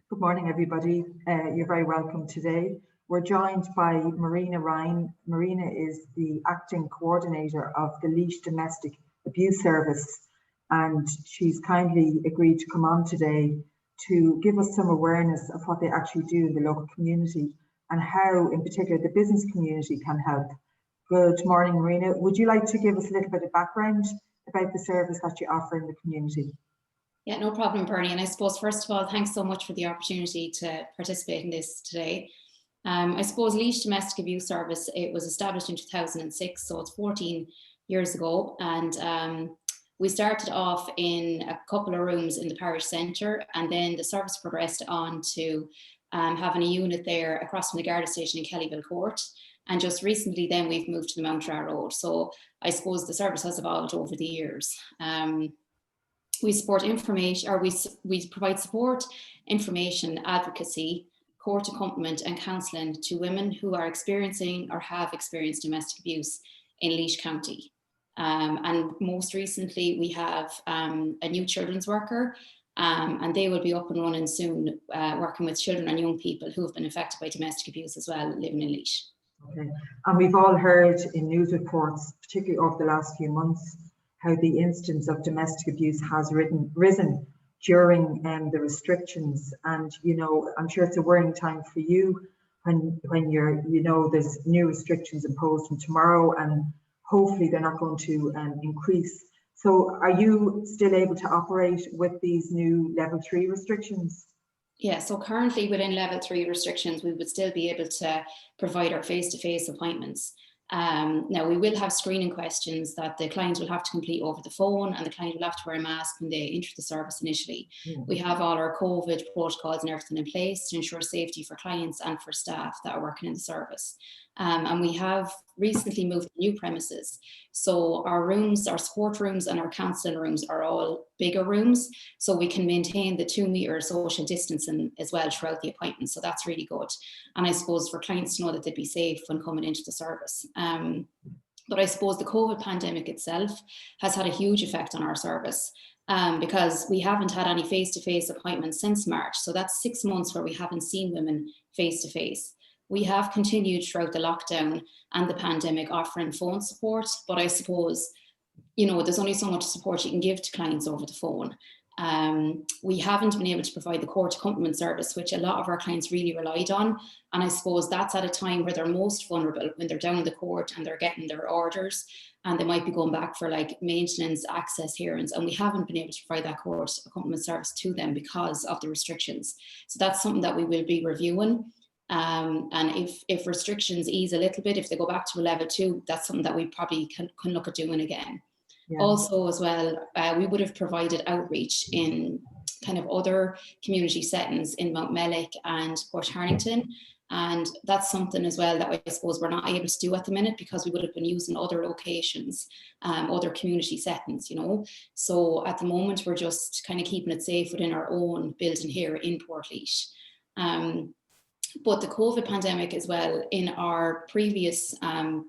Good morning, everybody. You're very welcome today. We're joined by Marina Ryan. Marina is the acting coordinator of the Laois Domestic Abuse Service, and she's kindly agreed to come on today to give us some awareness of what they actually do in the local community and how, in particular, the business community can help. Good morning, Marina. Would you like to give us a little bit of background about the service that you offer in the community? Yeah, no problem, Bernie. And I suppose, first of all, thanks so much for the opportunity to participate in this today. I suppose Laois Domestic Abuse Service, it was established in 2006, so it's 14 years ago. And we started off in a couple of rooms in the parish centre, and then the service progressed on to having a unit there across from the Garda station in Kellyville Court. And just recently then we've moved to the Mountrar Road. So I suppose the service has evolved over the years. We support information, or we provide support, information, advocacy, court accompaniment and counselling to women who are experiencing or have experienced domestic abuse in Laois County. And most recently we have a new children's worker, and they will be up and running soon, working with children and young people who have been affected by domestic abuse as well, living in Laois. Okay, and we've all heard in news reports, particularly over the last few months, how the incidence of domestic abuse has risen during the restrictions. And, you know, I'm sure it's a worrying time for you when you're, you know, there's new restrictions imposed from tomorrow, and hopefully they're not going to increase. So are you still able to operate with these new level 3 restrictions? Yeah, so currently within level 3 restrictions, we would still be able to provide our face-to-face appointments. Now we will have screening questions that the clients will have to complete over the phone, and the client will have to wear a mask when they enter the service initially. We have all our COVID protocols and everything in place to ensure safety for clients and for staff that are working in the service. And we have recently moved to new premises. So our rooms, our support rooms and our counselling rooms are all bigger rooms, so we can maintain the 2-metre social distancing as well throughout the appointment. So that's really good. And I suppose for clients to know that they'd be safe when coming into the service. But I suppose the COVID pandemic itself has had a huge effect on our service, because we haven't had any face-to-face appointments since March. So that's 6 months where we haven't seen women face-to-face. We have continued throughout the lockdown and the pandemic offering phone support, but I suppose, you know, there's only so much support you can give to clients over the phone. We haven't been able to provide the court accompaniment service, which a lot of our clients really relied on. And I suppose that's at a time where they're most vulnerable, when they're down in the court and they're getting their orders, and they might be going back for like maintenance access hearings, and we haven't been able to provide that court accompaniment service to them because of the restrictions. So that's something that we will be reviewing. And if restrictions ease a little bit, if they go back to a level 2, that's something that we probably can look at doing again. Yeah. Also as well, we would have provided outreach in kind of other community settings in Mountmellick and Port Harrington. And that's something as well that I suppose we're not able to do at the minute, because we would have been using other locations, other community settings, you know. So at the moment, we're just kind of keeping it safe within our own building here in Portlaoise. But the COVID pandemic as well, in our previous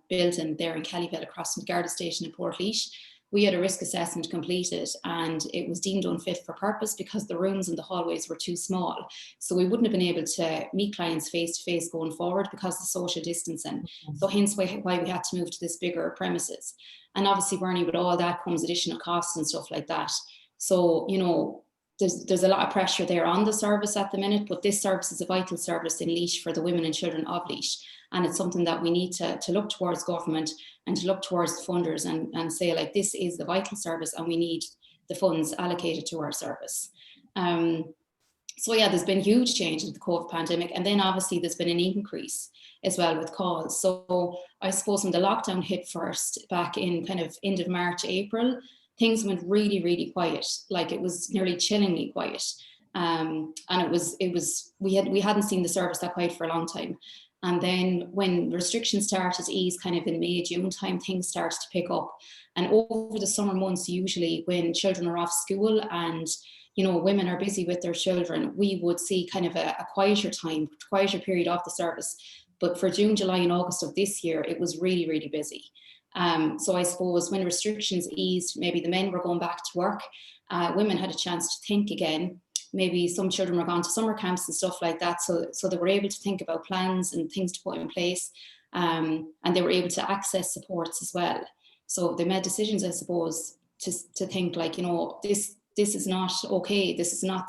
building there in Kellyville across from the Garda station in Portlaoise, we had a risk assessment completed, and it was deemed unfit for purpose because the rooms and the hallways were too small. So we wouldn't have been able to meet clients face to face going forward because of the social distancing. So hence why we had to move to this bigger premises. And obviously, Bernie, with all that comes additional costs and stuff like that. So, you know, there's a lot of pressure there on the service at the minute, but this service is a vital service in Laois for the women and children of Laois. And it's something that we need to look towards government and to look towards the funders and say, like, this is the vital service and we need the funds allocated to our service. So yeah, there's been huge change in the COVID pandemic. And then obviously there's been an increase as well with calls. So I suppose when the lockdown hit first back in kind of end of March, April, things went really, really quiet. Like, it was nearly chillingly quiet. And we hadn't seen the service that quiet for a long time. And then when restrictions started to ease kind of in May, June time, things started to pick up. And over the summer months, usually when children are off school and, you know, women are busy with their children, we would see kind of a quieter period of the service. But for June, July and August of this year, it was really, really busy. So I suppose when restrictions eased, maybe the men were going back to work, women had a chance to think again. maybe some children were gone to summer camps and stuff like that. So they were able to think about plans and things to put in place. And they were able to access supports as well. So they made decisions, I suppose, to think like, you know, this is not okay. This is not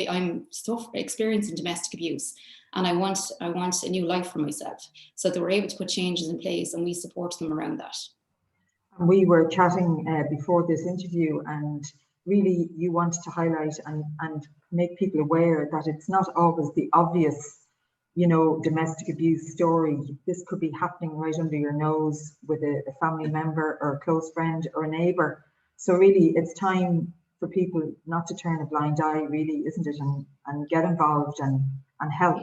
I'm experiencing domestic abuse, and I want a new life for myself. So they were able to put changes in place, and we support them around that. We were chatting before this interview, and really you wanted to highlight and make people aware that it's not always the obvious, you know, domestic abuse story. This could be happening right under your nose with a family member or a close friend or a neighbour. So really it's time for people not to turn a blind eye, really, isn't it? And get involved and help.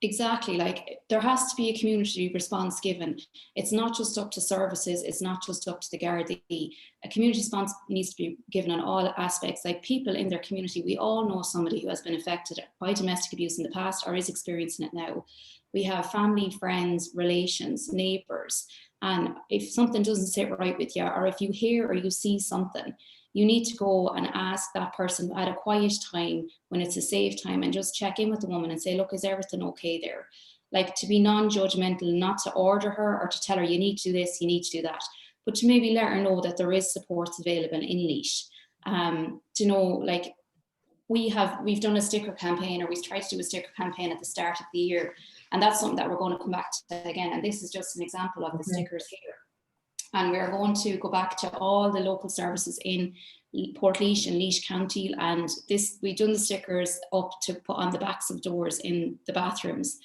Exactly. Like, there has to be a community response given. It's not just up to services. It's not just up to the Gardaí. A community response needs to be given on all aspects. Like, people in their community, we all know somebody who has been affected by domestic abuse in the past or is experiencing it now. We have family, friends, relations, neighbours. And if something doesn't sit right with you, or if you hear or you see something, you need to go and ask that person at a quiet time when it's a safe time, and just check in with the woman and say, look, is everything okay there? Like, to be non-judgmental, not to order her or to tell her you need to do this, you need to do that, but to maybe let her know that there is supports available in Laois. To know, like, we've done a sticker campaign, or we've tried to do a sticker campaign at the start of the year, and that's something that we're going to come back to again. And this is just an example of the stickers here. And we're going to go back to all the local services in Portlaoise and Laois County. And we've done the stickers up to put on the backs of doors in the bathrooms.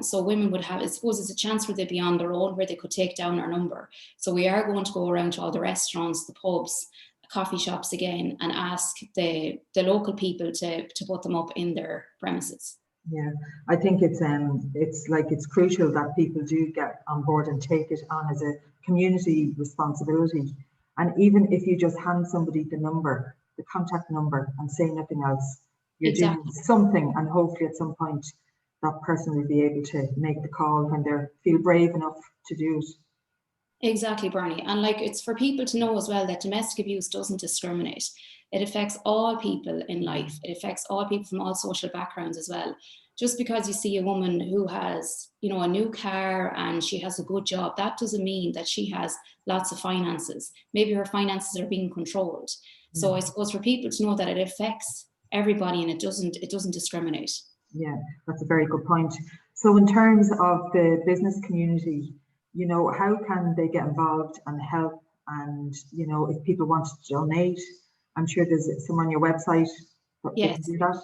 So women would have, I suppose, it's a chance where they'd be on their own, where they could take down our number. So we are going to go around to all the restaurants, the pubs, coffee shops again, and ask the local people to put them up in their premises. Yeah, I think it's crucial that people do get on board and take it on as a community responsibility. And even if you just hand somebody the number, the contact number, and say nothing else, you're doing something, and hopefully at some point that person will be able to make the call when they feel brave enough to do it. Exactly, Bernie. And like, it's for people to know as well that domestic abuse doesn't discriminate. It affects all people in life. It affects all people from all social backgrounds as well. Just because you see a woman who has, you know, a new car and she has a good job, that doesn't mean that she has lots of finances. Maybe her finances are being controlled. So I suppose for people to know that it affects everybody and it doesn't discriminate. Yeah, that's a very good point. So in terms of the business community, you know, how can they get involved and help? And, you know, if people want to donate, I'm sure there's some on your website that they can do that.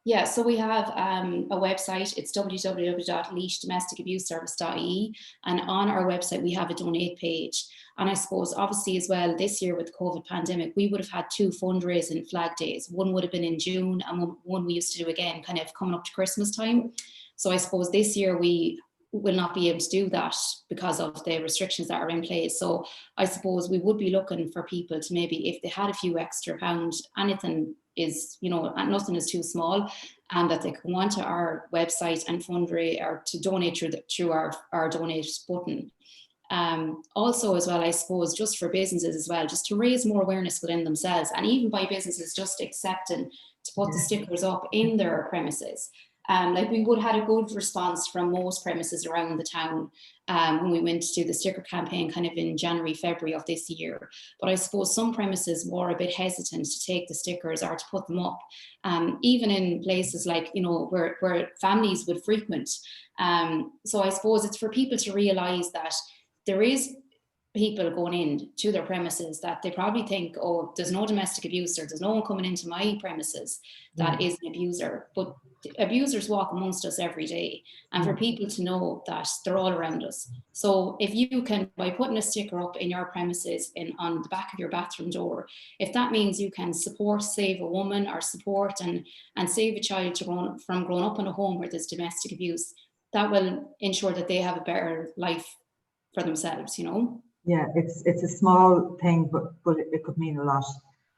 Yeah, so we have a website. It's www.laoisdomesticabuseservice.ie, and on our website we have a donate page. And I suppose obviously as well, this year with the COVID pandemic, we would have had 2 fundraising flag days. One would have been in June, and one we used to do again kind of coming up to Christmas time. So I suppose this year we will not be able to do that because of the restrictions that are in place. So I suppose we would be looking for people to, maybe if they had a few extra pounds, anything is, you know, nothing is too small, and that they can go onto our website and fundraise or to donate through our donate button. Also as well, I suppose, just for businesses as well, just to raise more awareness within themselves, and even by businesses just accepting to put the stickers up in their premises. Like, we would have had a good response from most premises around the town when we went to do the sticker campaign kind of in January, February of this year. But I suppose some premises were a bit hesitant to take the stickers or to put them up, even in places like, you know, where families would frequent. So I suppose it's for people to realise that there is people going in to their premises that they probably think, oh, there's no domestic abuse, or there's no one coming into my premises that is an abuser. But abusers walk amongst us every day, and for people to know that they're all around us. So if you can, by putting a sticker up in your premises on the back of your bathroom door, if that means you can save a woman, or support and save a child from growing up in a home where there's domestic abuse, that will ensure that they have a better life for themselves, you know. Yeah, it's a small thing, but it could mean a lot.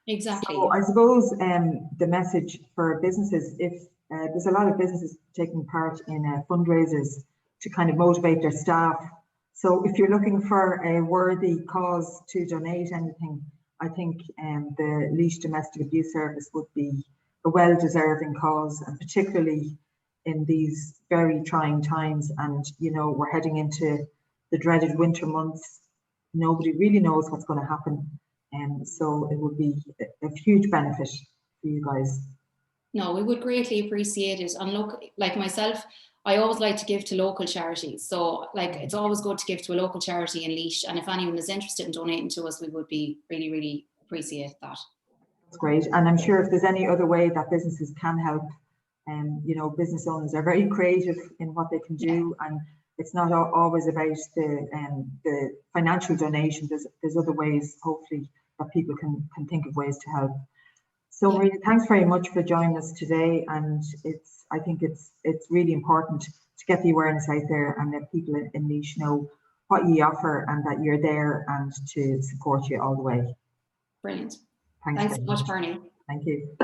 Exactly. So I suppose the message for businesses, if there's a lot of businesses taking part in fundraisers to kind of motivate their staff. So if you're looking for a worthy cause to donate anything, I think the Laois Domestic Abuse Service would a well-deserving cause, and particularly in these very trying times. And, you know, we're heading into the dreaded winter months. Nobody really knows what's going to happen. And so it would be a huge benefit for you guys. No, we would greatly appreciate it. And look, like myself, I always like to give to local charities. So like, it's always good to give to a local charity in Laois. And if anyone is interested in donating to us, we would be really, really appreciate that. That's great. And I'm sure if there's any other way that businesses can help, you know, business owners are very creative in what they can do. Yeah. And it's not always about the financial donation. There's other ways, hopefully, that people can think of ways to help. So Marina, thanks very much for joining us today. And I think it's really important to get the awareness out there and let people in Laois know what you offer and that you're there and to support you all the way. Brilliant. Thanks so much, Bernie. Thank you.